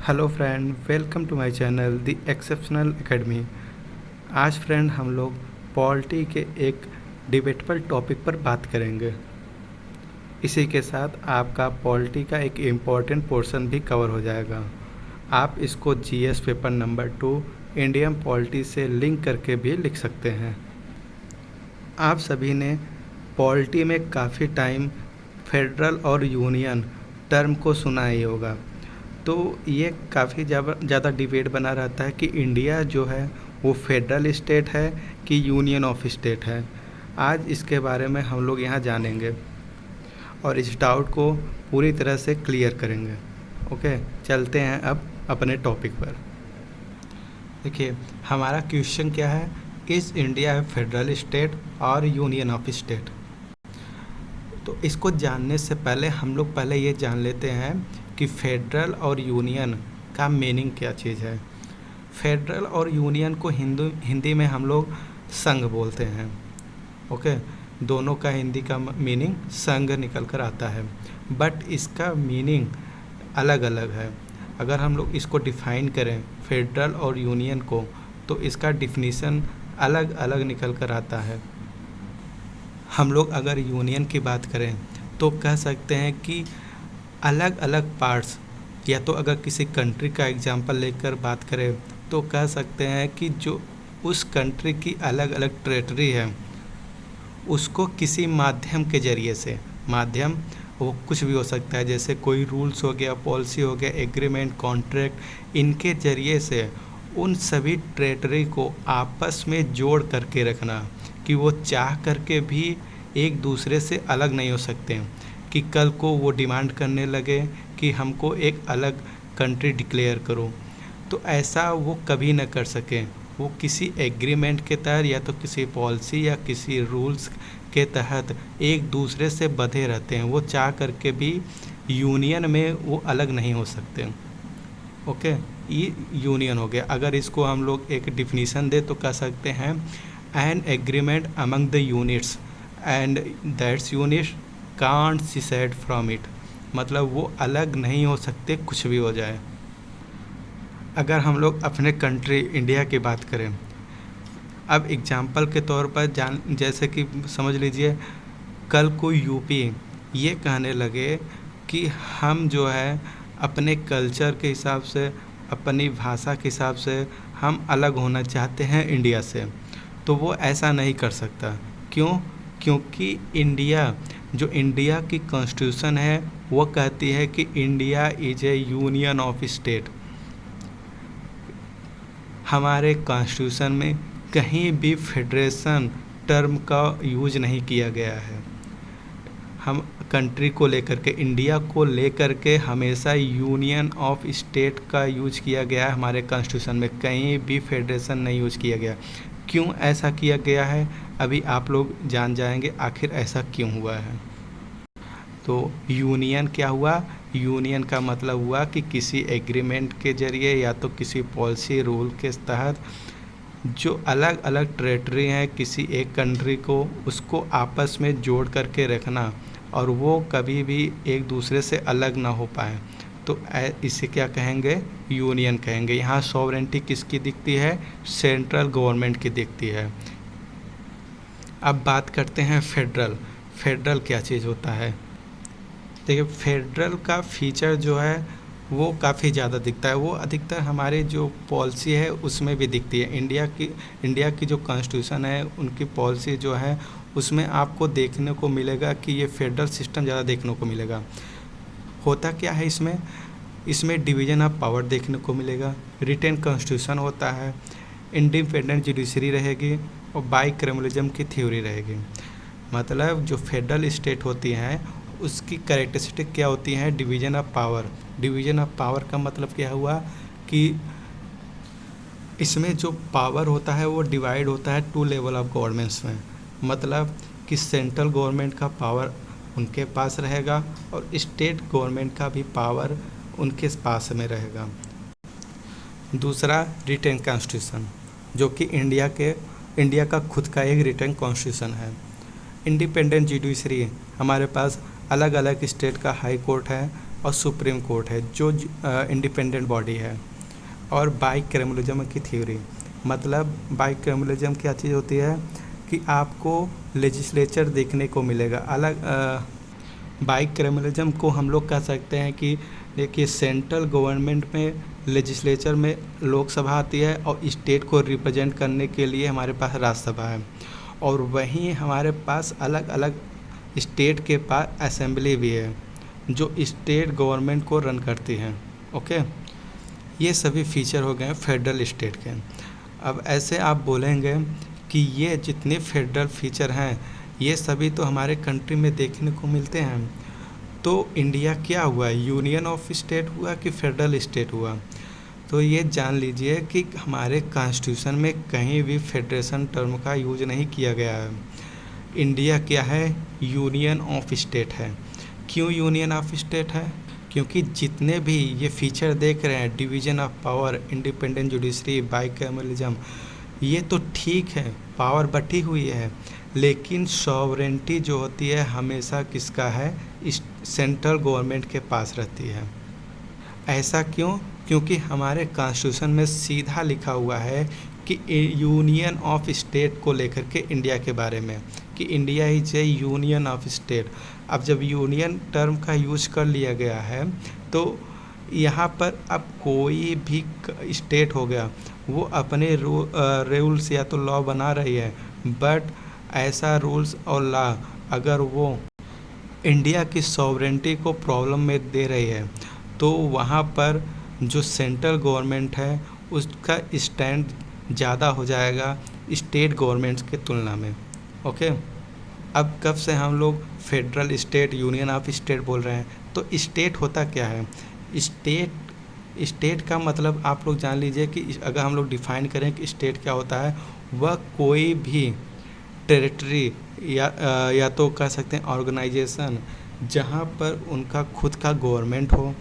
Hello friend, welcome to my channel the exceptional academy. आज friend हम लोग polity के एक डिबेटेबल टॉपिक पर बात करेंगे। इसी के साथ आपका पॉलिटी का एक इम्पॉर्टेंट पोर्शन भी कवर हो जाएगा। आप इसको GS paper number 2 Indian polity से लिंक करके भी लिख सकते हैं। आप सभी ने पॉलिटी में काफ़ी टाइम फेडरल और यूनियन टर्म को सुना ही होगा। तो ये काफ़ी ज़्यादा डिबेट बना रहता है कि इंडिया जो है वो फेडरल स्टेट है कि यूनियन ऑफ स्टेट है। आज इसके बारे में हम लोग यहाँ जानेंगे और इस डाउट को पूरी तरह से क्लियर करेंगे। ओके, चलते हैं अब अपने टॉपिक पर। देखिए, हमारा क्वेश्चन क्या है, is India A federal state और यूनियन ऑफ स्टेट। तो इसको जानने से पहले हम लोग पहले ये जान लेते हैं कि फेडरल और यूनियन का मीनिंग क्या चीज़ है। फेडरल और यूनियन को हिंदी में हम लोग संघ बोलते हैं। ओके, दोनों का हिंदी का मीनिंग संघ निकल कर आता है, बट इसका मीनिंग अलग अलग है। अगर हम लोग इसको डिफ़ाइन करें फेडरल और यूनियन को, तो इसका डिफिनीसन अलग अलग निकल कर आता है। हम लोग अगर यूनियन की बात करें तो कह सकते हैं कि अलग अलग पार्ट्स, या तो अगर किसी कंट्री का एग्जांपल लेकर बात करें तो कह सकते हैं कि जो उस कंट्री की अलग अलग टेरिटरी है उसको किसी माध्यम के ज़रिए से, माध्यम वो कुछ भी हो सकता है, जैसे कोई रूल्स हो गया, पॉलिसी हो गया, एग्रीमेंट, कॉन्ट्रैक्ट, इनके ज़रिए से उन सभी टेरिटरी को आपस में जोड़ करके रखना कि वो चाह करके भी एक दूसरे से अलग नहीं हो सकते, कि कल को वो डिमांड करने लगे कि हमको एक अलग कंट्री डिक्लेयर करो, तो ऐसा वो कभी न कर सकें। वो किसी एग्रीमेंट के तहत या तो किसी पॉलिसी या किसी रूल्स के तहत एक दूसरे से बंधे रहते हैं। वो चाह करके भी यूनियन में वो अलग नहीं हो सकते। ओके, ये यूनियन हो गया। अगर इसको हम लोग एक डिफिनीसन दे तो कह सकते हैं an agreement among the units and that's unit can't secede from it, मतलब वो अलग नहीं हो सकते कुछ भी हो जाए। अगर हम लोग अपने कंट्री इंडिया की बात करें, अब एग्जांपल के तौर पर जैसे कि समझ लीजिए कल को यूपी ये कहने लगे कि हम जो है अपने कल्चर के हिसाब से, अपनी भाषा के हिसाब से हम अलग होना चाहते हैं इंडिया से, तो वो ऐसा नहीं कर सकता। क्यों? क्योंकि इंडिया की कॉन्स्टिट्यूशन है वो कहती है कि India is A union of state. हमारे कॉन्स्टिट्यूशन में कहीं भी फेडरेशन टर्म का यूज नहीं किया गया है। हम कंट्री को लेकर के, इंडिया को लेकर के हमेशा यूनियन ऑफ स्टेट का यूज किया गया है। हमारे कॉन्स्टिट्यूशन में कहीं भी फेडरेशन नहीं यूज किया गया। क्यों ऐसा किया गया है अभी आप लोग जान जाएंगे आखिर ऐसा क्यों हुआ है। तो यूनियन क्या हुआ? यूनियन का मतलब हुआ कि किसी एग्रीमेंट के ज़रिए या तो किसी पॉलिसी रूल के तहत जो अलग अलग टेरिटरी हैं किसी एक कंट्री को, उसको आपस में जोड़ करके रखना और वो कभी भी एक दूसरे से अलग ना हो पाए, तो इसे क्या कहेंगे? यूनियन कहेंगे। यहाँ सॉवरेंटी किसकी दिखती है? सेंट्रल गवर्नमेंट की दिखती है। अब बात करते हैं फेडरल। फेडरल क्या चीज़ होता है? देखिए, फेडरल का फीचर जो है वो काफ़ी ज़्यादा दिखता है। वो अधिकतर हमारे जो पॉलिसी है उसमें भी दिखती है। इंडिया की जो कॉन्स्टिट्यूशन है, उनकी पॉलिसी जो है उसमें आपको देखने को मिलेगा कि ये फेडरल सिस्टम ज़्यादा देखने को मिलेगा। होता क्या है इसमें डिवीज़न ऑफ पावर देखने को मिलेगा, रिटेन कॉन्स्टिट्यूशन होता है, इंडिपेंडेंट जुडिशरी रहेगी और बाइकैमरलिज्म की थ्योरी रहेगी। मतलब जो फेडरल स्टेट होती हैं उसकी कैरेक्टरिस्टिक क्या होती हैं? Division of power. Division of power का मतलब क्या हुआ कि इसमें जो पावर होता है वो डिवाइड होता है 2 लेवल ऑफ गवर्नमेंट्स में। मतलब कि सेंट्रल गवर्नमेंट का पावर उनके पास रहेगा और स्टेट गवर्नमेंट का भी पावर उनके पास में रहेगा। दूसरा, रिटेन कॉन्स्टिट्यूशन, जो कि इंडिया का खुद का एक रिटेन कॉन्स्टिट्यूशन है। इंडिपेंडेंट जुडिशरी, हमारे पास अलग अलग स्टेट का हाई कोर्ट है और सुप्रीम कोर्ट है जो इंडिपेंडेंट बॉडी है। और बाइकैमरलिज्म की थ्योरी, मतलब बाइकैमरलिज्म क्या चीज़ होती है कि आपको लेजिस्लेचर देखने को मिलेगा अलग। बाइकैमरलिज्म को हम लोग कह सकते हैं कि देखिए सेंट्रल गवर्नमेंट में लेजिस्लेचर में लोकसभा आती है और स्टेट को रिप्रेजेंट करने के लिए हमारे पास राज्यसभा है, और वहीं हमारे पास अलग अलग स्टेट के पास असेंबली भी है जो स्टेट गवर्नमेंट को रन करती हैं। ओके, ये सभी फीचर हो गए फेडरल स्टेट के। अब ऐसे आप बोलेंगे कि ये जितने फेडरल फीचर हैं ये सभी तो हमारे कंट्री में देखने को मिलते हैं, तो इंडिया क्या हुआ, यूनियन ऑफ स्टेट हुआ कि फेडरल स्टेट हुआ? तो ये जान लीजिए कि हमारे कॉन्स्टिट्यूशन में कहीं भी फेडरेशन टर्म का यूज नहीं किया गया है। इंडिया क्या है, यूनियन ऑफ स्टेट है। क्यों यूनियन ऑफ स्टेट है? क्योंकि जितने भी ये फीचर देख रहे हैं, division of power, independent judiciary, bicameralism, ये तो ठीक है, पावर बटी हुई है, लेकिन सॉवरेंटी जो होती है हमेशा किसका है, सेंट्रल गवर्नमेंट के पास रहती है। ऐसा क्यों? क्योंकि हमारे कॉन्स्टिट्यूशन में सीधा लिखा हुआ है कि यूनियन ऑफ स्टेट को लेकर के इंडिया के बारे में, कि India is A union of state. अब जब यूनियन टर्म का यूज कर लिया गया है तो यहाँ पर अब कोई भी स्टेट हो गया वो अपने रूल्स या तो लॉ बना रही है, बट ऐसा रूल्स और लॉ अगर वो इंडिया की सॉवरेंटी को प्रॉब्लम में दे रही है तो वहाँ पर जो सेंट्रल गवर्नमेंट है उसका स्टैंड ज़्यादा हो जाएगा स्टेट गवर्नमेंट्स के तुलना में। ओके, अब कब से हम लोग federal state, union of state बोल रहे हैं? तो स्टेट होता क्या है? स्टेट का मतलब आप लोग जान लीजिए कि अगर हम लोग डिफाइन करें कि स्टेट क्या होता है, वह कोई भी टेरिटरी या तो कह सकते हैं ऑर्गेनाइजेशन जहाँ पर उनका खुद का गवर्नमेंट हो,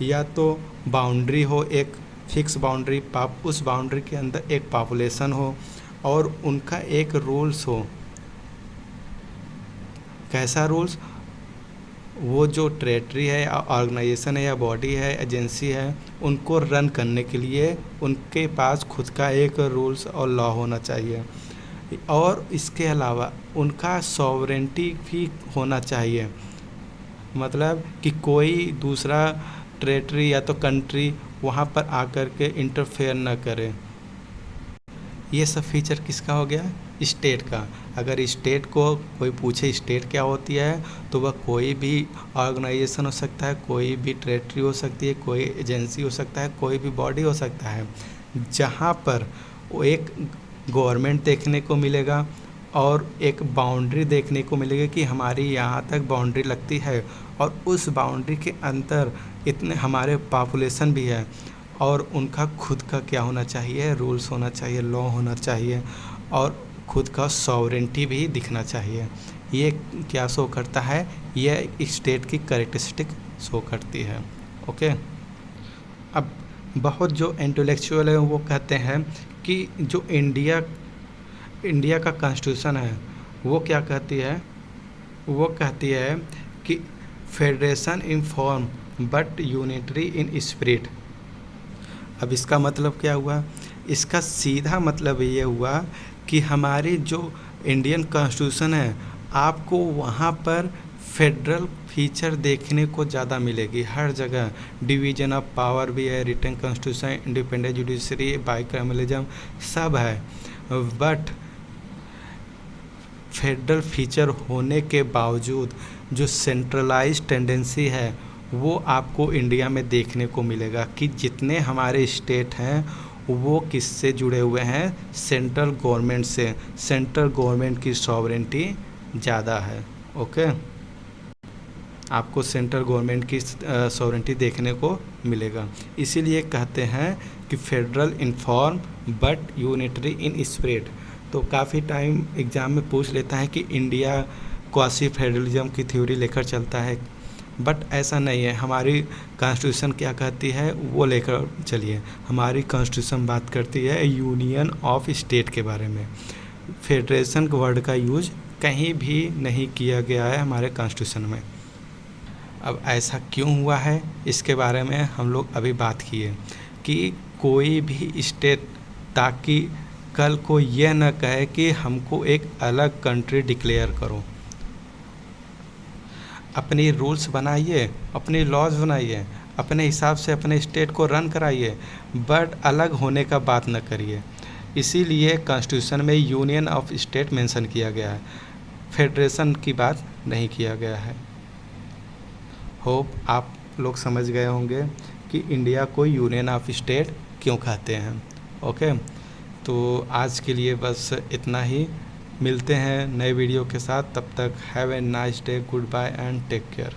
या तो बाउंड्री हो, एक फिक्स बाउंड्री, उस बाउंड्री के अंदर एक पॉपुलेशन हो और उनका एक रूल्स हो। कैसा रूल्स? वो जो टेरिटरी है, ऑर्गेनाइजेशन है या बॉडी है, एजेंसी है, उनको रन करने के लिए उनके पास खुद का एक रूल्स और लॉ होना चाहिए, और इसके अलावा उनका सॉवरेंटी भी होना चाहिए। मतलब कि कोई दूसरा टेरिटरी या तो कंट्री वहाँ पर आकर के इंटरफेयर न करे। ये सब फीचर किसका हो गया? स्टेट का। अगर स्टेट को कोई पूछे स्टेट क्या होती है तो वह कोई भी ऑर्गेनाइजेशन हो सकता है, कोई भी टेरिटरी हो सकती है, कोई एजेंसी हो सकता है, कोई भी बॉडी हो सकता है, जहाँ पर वो एक गवर्नमेंट देखने को मिलेगा और एक बाउंड्री देखने को मिलेगी कि हमारी यहाँ तक बाउंड्री लगती है और उस बाउंड्री के अंदर इतने हमारे पॉपुलेशन भी है, और उनका खुद का क्या होना चाहिए, रूल्स होना चाहिए, लॉ होना चाहिए, और खुद का सॉवरेंटी भी दिखना चाहिए। ये क्या शो करता है? ये स्टेट की कैरेक्टरिस्टिक शो करती है। ओके, अब बहुत जो इंटेलेक्चुअल है वो कहते हैं कि जो इंडिया का कॉन्स्टिट्यूशन है वो क्या कहती है? वो कहती है कि federation in form but unitary in spirit. अब इसका मतलब क्या हुआ? इसका सीधा मतलब ये हुआ कि हमारी जो इंडियन कॉन्स्टिट्यूशन है आपको वहाँ पर फेडरल फीचर देखने को ज़्यादा मिलेगी। हर जगह डिवीजन ऑफ पावर भी है, written constitution, independent judiciary, bicameralism सब है, बट फेडरल फीचर होने के बावजूद जो सेंट्रलाइज्ड टेंडेंसी है वो आपको इंडिया में देखने को मिलेगा कि जितने हमारे स्टेट हैं वो किससे जुड़े हुए हैं? सेंट्रल गवर्नमेंट से। सेंट्रल गवर्नमेंट की सॉवरेंटी ज़्यादा है। ओके, आपको सेंट्रल गवर्नमेंट की सॉवरेंटी देखने को मिलेगा। इसीलिए कहते हैं कि federal in form but unitary in spirit. तो काफ़ी टाइम एग्ज़ाम में पूछ लेता है कि इंडिया क्वासी फेडरलिज्म की थ्योरी लेकर चलता है, बट ऐसा नहीं है। हमारी कॉन्स्टिट्यूशन क्या कहती है वो लेकर चलिए। हमारी कॉन्स्टिट्यूशन बात करती है यूनियन ऑफ स्टेट के बारे में। फेडरेशन वर्ड का यूज कहीं भी नहीं किया गया है हमारे कॉन्स्टिट्यूशन में। अब ऐसा क्यों हुआ है इसके बारे में हम लोग अभी बात किए कि कोई भी स्टेट ताकि कल को यह न कहे कि हमको एक अलग कंट्री डिक्लेयर करो। अपनी रूल्स बनाइए, अपनी लॉज बनाइए, अपने हिसाब से अपने स्टेट को रन कराइए, बट अलग होने का बात न करिए। इसीलिए कॉन्स्टिट्यूशन में यूनियन ऑफ स्टेट मेंशन किया गया है, फेडरेशन की बात नहीं किया गया है। होप आप लोग समझ गए होंगे कि इंडिया को यूनियन ऑफ स्टेट क्यों कहते हैं। ओके, तो आज के लिए बस इतना ही। मिलते हैं नए वीडियो के साथ, तब तक have a nice day, goodbye and take care.